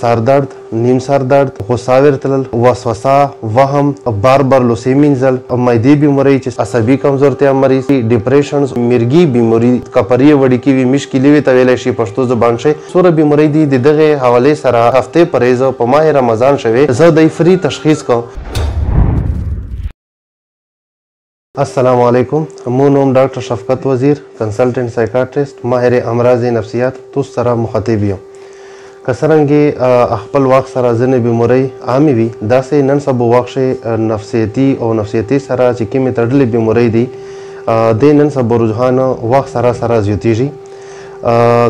سر درد، نیم سر درد، غوسه ورتلل، وسوسه، وهم، بار بار لوسی مینځل، معدې بیماری چې عصبي کمزورتیا مریض، ډیپریشن، مرګي بیماری، کپړې وړي کې وي مشکلي وي ته ویلی شي پښتو زبان شي څوره بیماری دي د دغه حوالې سره هفتې پرهیز په ماه رمضان شوی زه د فری تشخیص کوم. السلام علیکم، مو نوم ډاکټر شفقت وزیر، کنسلټنټ سایکاټریسټ، ماهر امراض نفسیات تاسو سره مخاطب یم. که څرنګه خپل وخت سره ځینې بیمارۍ عامې وي داسې نن سبا وخت نفسیتي او نفسیتي سره چې کومې تړلې بیمارۍ دي د نن سبا رجحان وخت سره سره زیاتېږي.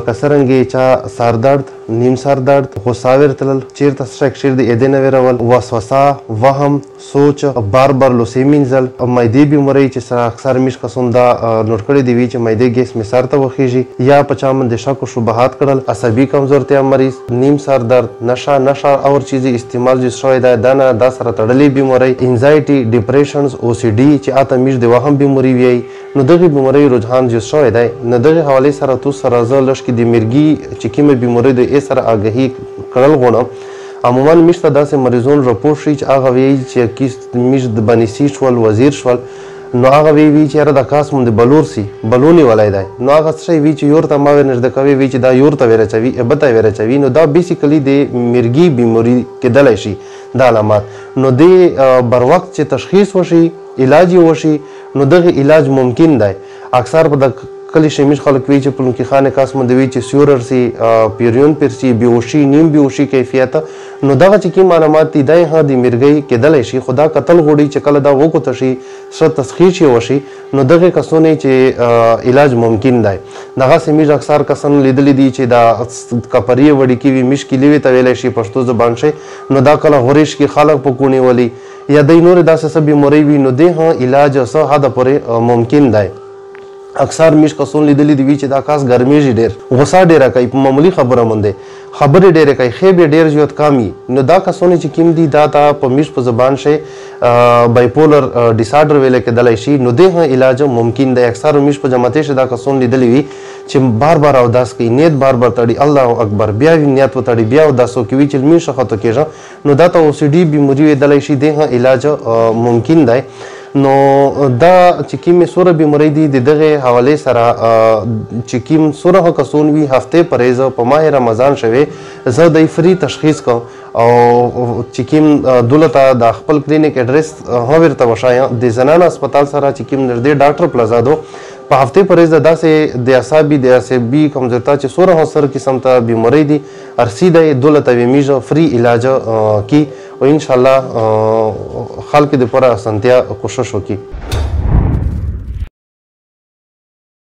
که څرنګه چا سر درد، نیم سر درد، غوسه ورتلل، چیرته شک شیر د اېدې نه ویرول، وسوسه، وهم، سوچ، بار بار لوسی مینځل، معدې بیماری چې سره اکثر میش کسان دا نوټ کړی دی وي چې معدې ګیس مې سر ته وخیږي یا په چا باندې شک او شبهات کړل، عصبي کمزورتیا مریض، نیم سر درد، نشه اور چیزی استعمال جو شوی دا دا سره تړلې بیماری، انزایټي، ډیپریشن، او سی ډي چې اته میش د وهم بیماری وي نو دغه بیماری رجحان جو شوی دی نو دغه حواله سره تو سره زه لږ کې د مرګي چې کومه بیماری د ای سره آګاهي کړل غواړم. عموما میش ته داسې مریضون راپور شي چې هغه ویل چې کیس میش د بنیسي شول، وزیر شول نو هغه وی چې یاره د کاس مونږ بلور سي بلونی ولای دی نو هغه څه وی چې یور ته ما ورنږدې کوي وی چې دا یور ته ورچوي ابته ورچوي نو دا بیسیکلی د مرګي بیماری کېدلی شي دا علامات نو د بر وخت چې تشخیص وشي علاج وشي نو دغه علاج ممکن دی. اکثر په د کلی شمیش خلک وی چې پلونکي خانه کاس مونږ وی چې سیورر سي پیریون پر سي بیوشي نیم بیوشي کیفیت نو دغه چې کوم علامات دي دای ها د مرګي کېدلی شي خدا قتل غوړي چې کله دا وکوت شي سره تشخیص وشي نو دغه کسونه چې علاج ممکن دی. دغه سمیج اکثر کسان لیدلی دي چې دا کپړې وړي کې وي مشکلي وي ته ویلی شي پښتو زبان شي نو دا کله غوریش کې خلک په کونی ولي یا د نور داسې څه بیماری وي نو د علاج څه حد پورې ممکن دی. اکثر میش کسون لیدلی دی وی چې دا کاس ګرمیږي ډېر غوسه ډېره کوي په معمولي خبره باندې خبرې ډېرې کوي خیبې ډېر زیات کامي نو دا کسونه چې کوم دي دا ته په میش په زبان شي بایپولر ډیسارډر ویل کېدلی شي نو د علاج ممکن دی. اکثر میش په جماعتې شي دا کسون لیدلی وي چې بار بار اوداس کوي نیت بار بار تړي الله اکبر بیا نیت وتړي بیا اوداس کوي چې میش خطو کېږي نو دا ته او سی ډي بیماری ویدلی شي د علاج ممکن دی. نو دا چې کومې سوره بیماری دي د دغه حوالې سره چې کوم سوره کسون وي هفتې پرهیز په ماه رمضان شوی زه د فری تشخیص کوم او چې کوم دولته د خپل کلینیک اډرس هم ورته وښایم د زنانه هسپتال سره چې کوم نږدې ډاکټر پلازا دو په هفتې پرهیز داسې د عصبي کمزورتیا چې سوره سر قسم ته بیماری دي ارسی دی دولته ویمیږه فری علاج کی او انشاءالله خلک د پوره اسانتیا کوشش وکړي.